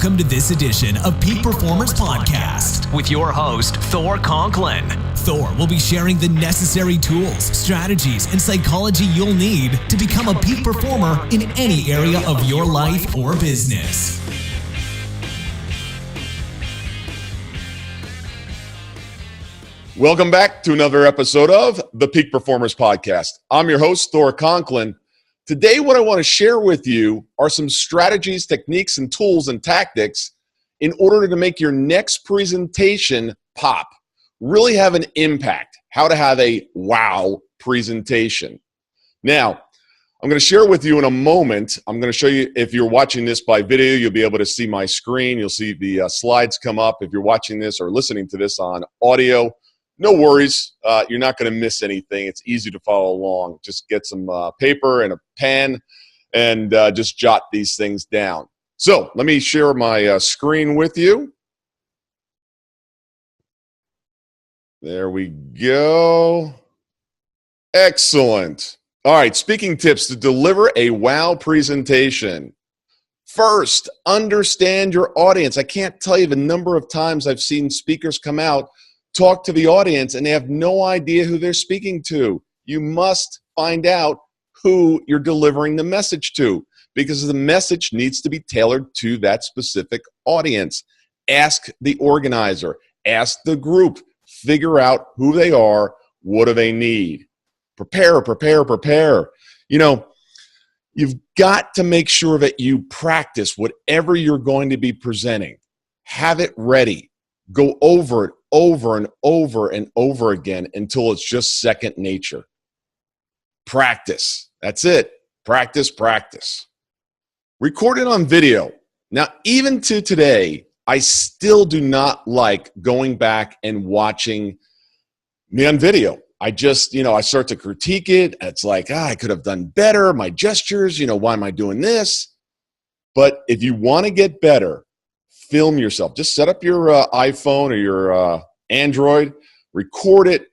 Welcome to this edition of Peak Performers Podcast with your host, Thor Conklin. Thor will be sharing the necessary tools, strategies, and psychology you'll need to become a peak performer in any area of your life or business. Welcome back to another episode of the Peak Performers Podcast. I'm your host, Thor Conklin. Today, what I want to share with you are some strategies, techniques, and tools and tactics in order to make your next presentation pop, really have an impact, how to have a wow presentation. Now, I'm going to share with you in a moment. I'm going to show you, if you're watching this by video, you'll be able to see my screen. You'll see the slides come up. If you're watching this or listening to this on audio, no worries, you're not going to miss anything. It's easy to follow along. Just get some paper and a pen and just jot these things down. So let me share my screen with you. There we go. Excellent. All right, speaking tips to deliver a wow presentation. First, understand your audience. I can't tell you the number of times I've seen speakers come out, talk to the audience, and they have no idea who they're speaking to. You must find out who you're delivering the message to, because the message needs to be tailored to that specific audience. Ask the organizer, ask the group, figure out who they are, what do they need. Prepare. You know, you've got to make sure that you practice whatever you're going to be presenting. Have it ready. Go over it over and over and over again until it's just second nature. Practice. That's it. Practice. Record it on video. Now, even to today, I still do not like going back and watching me on video. I just, I start to critique it. It's like, I could have done better. My gestures, why am I doing this? But if you want to get better, film yourself. Just set up your iPhone or your Android, record it,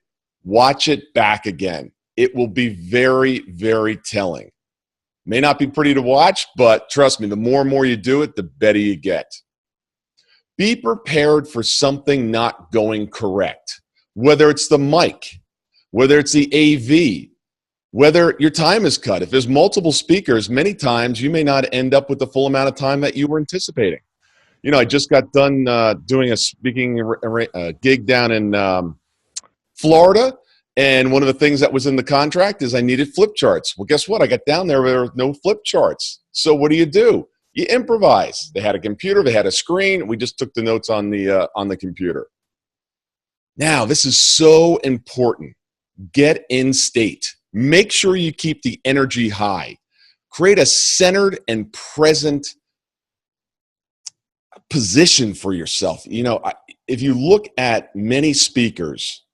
watch it back again. It will be very, very telling. May not be pretty to watch, but trust me, the more and more you do it, the better you get. Be prepared for something not going correct, whether it's the mic, whether it's the AV, whether your time is cut. If there's multiple speakers, many times you may not end up with the full amount of time that you were anticipating. I just got done doing a speaking gig down in Florida, and one of the things that was in the contract is I needed flip charts. Well, guess what? I got down there were no flip charts. So what do? You improvise. They had a computer, they had a screen. We just took the notes on the computer. Now, this is so important. Get in state. Make sure you keep the energy high. Create a centered and present position for yourself. If you look at many speakers,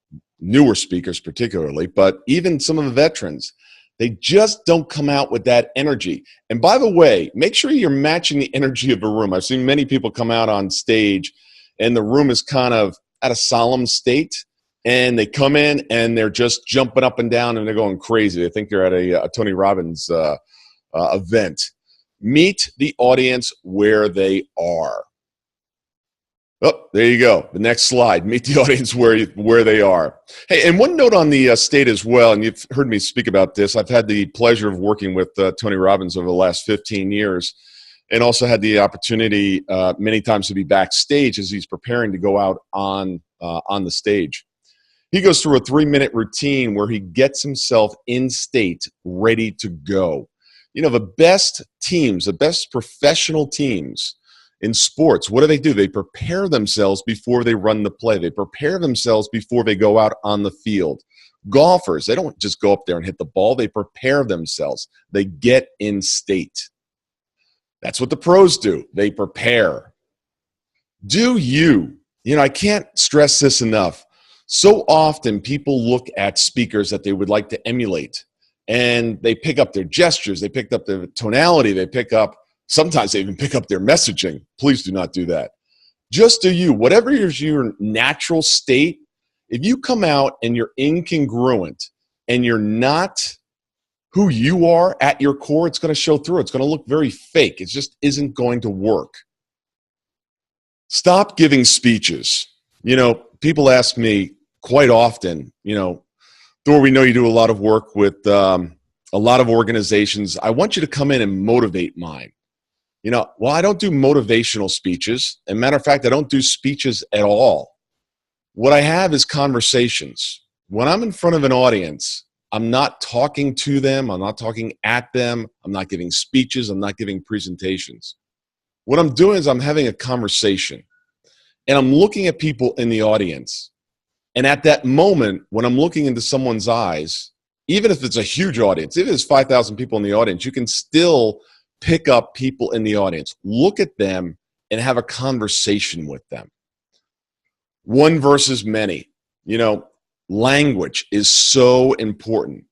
newer speakers particularly, but even some of the veterans, they just don't come out with that energy. And by the way, make sure you're matching the energy of a room. I've seen many people come out on stage and the room is kind of at a solemn state, and they come in and they're just jumping up and down and they're going crazy. They think they're at a Tony Robbins event. Meet the audience where they are. Oh, there you go. The next slide. Meet the audience where they are. Hey, and one note on the state as well, and you've heard me speak about this. I've had the pleasure of working with Tony Robbins over the last 15 years, and also had the opportunity many times to be backstage as he's preparing to go out on the stage. He goes through a 3-minute routine where he gets himself in state, ready to go. The best teams, the best professional teams in sports, what do? They prepare themselves before they run the play. They prepare themselves before they go out on the field. Golfers, they don't just go up there and hit the ball. They prepare themselves. They get in state. That's what the pros do. They prepare. Do you? I can't stress this enough. So often people look at speakers that they would like to emulate, and they pick up their gestures, they pick up their tonality, sometimes they even pick up their messaging. Please do not do that. Just do you. Whatever is your natural state, if you come out and you're incongruent and you're not who you are at your core, it's going to show through. It's going to look very fake. It just isn't going to work. Stop giving speeches. People ask me quite often, Thor, we know you do a lot of work with a lot of organizations. I want you to come in and motivate mine. Well, I don't do motivational speeches. As a matter of fact, I don't do speeches at all. What I have is conversations. When I'm in front of an audience, I'm not talking to them. I'm not talking at them. I'm not giving speeches. I'm not giving presentations. What I'm doing is I'm having a conversation, and I'm looking at people in the audience. And at that moment, when I'm looking into someone's eyes, even if it's a huge audience, if there's 5,000 people in the audience, you can still pick up people in the audience, look at them, and have a conversation with them. One versus many. Language is so important.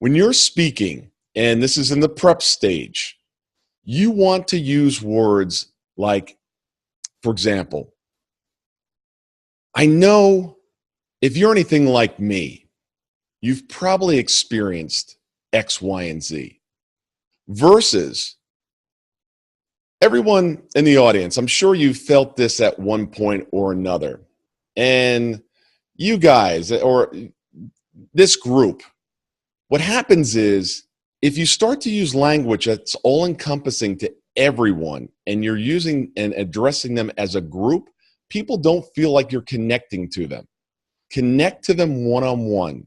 When you're speaking, and this is in the prep stage, you want to use words like, for example, I know if you're anything like me, you've probably experienced X, Y, and Z. Versus everyone in the audience, I'm sure you've felt this at one point or another. And you guys, or this group, what happens is if you start to use language that's all-encompassing to everyone and you're using and addressing them as a group, people don't feel like you're connecting to them. Connect to them one-on-one.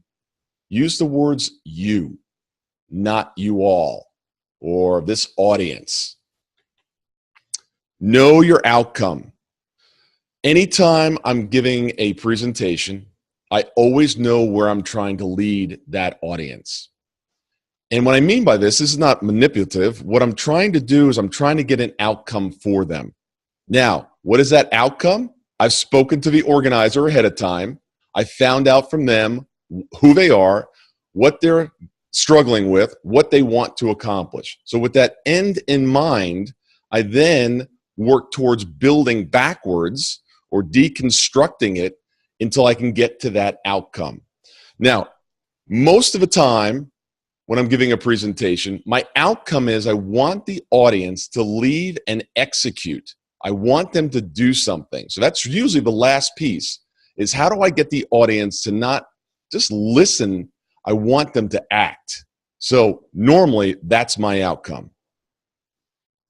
Use the words you, not you all, or this audience. Know your outcome. Anytime I'm giving a presentation, I always know where I'm trying to lead that audience. And what I mean by this is not manipulative. What I'm trying to do is I'm trying to get an outcome for them. Now, what is that outcome? I've spoken to the organizer ahead of time. I found out from them who they are, what they're struggling with, what they want to accomplish. So with that end in mind, I then work towards building backwards or deconstructing it until I can get to that outcome. Now, most of the time when I'm giving a presentation, my outcome is I want the audience to leave and execute. I want them to do something. So that's usually the last piece, is how do I get the audience to not just listen, I want them to act. So normally that's my outcome.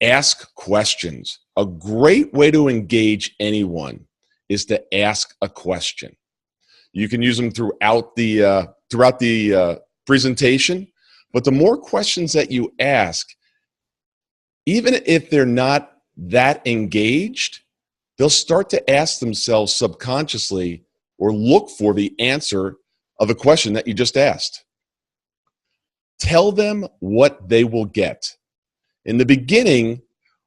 Ask questions. A great way to engage anyone is to ask a question. You can use them throughout the presentation, but the more questions that you ask, even if they're not that engaged, they'll start to ask themselves subconsciously or look for the answer of a question that you just asked. Tell them what they will get. In the beginning,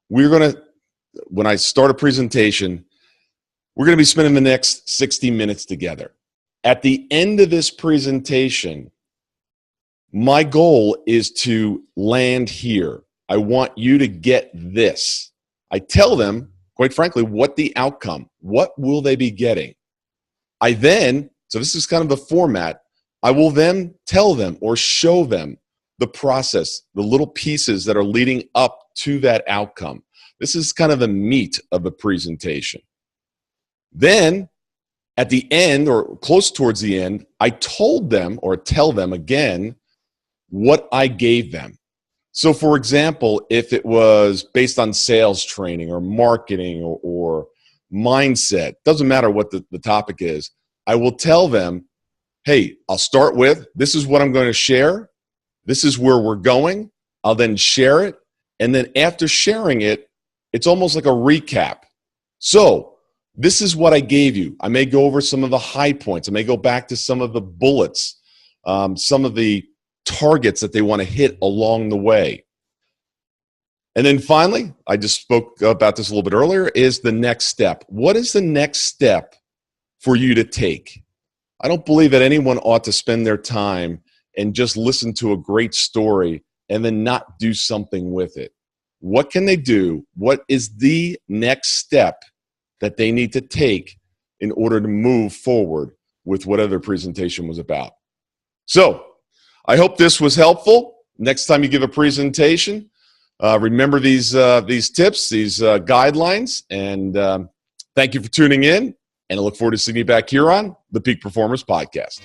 when I start a presentation, we're going to be spending the next 60 minutes together. At the end of this presentation, my goal is to land here. I want you to get this. I tell them, quite frankly, what the outcome, what will they be getting? So this is kind of the format, I will then tell them or show them the process, the little pieces that are leading up to that outcome. This is kind of the meat of the presentation. Then, at the end or close towards the end, I told them or tell them again what I gave them. So, for example, if it was based on sales training or marketing or mindset, doesn't matter what the topic is, I will tell them, hey, I'll start with, this is what I'm going to share. This is where we're going. I'll then share it. And then after sharing it, it's almost like a recap. So this is what I gave you. I may go over some of the high points. I may go back to some of the bullets, some of the targets that they want to hit along the way. And then finally, I just spoke about this a little bit earlier, is the next step. What is the next step for you to take? I don't believe that anyone ought to spend their time and just listen to a great story and then not do something with it. What can they do? What is the next step that they need to take in order to move forward with whatever their presentation was about? So I hope this was helpful. Next time you give a presentation, Remember these tips, these guidelines, and thank you for tuning in. And I look forward to seeing you back here on the Peak Performers Podcast.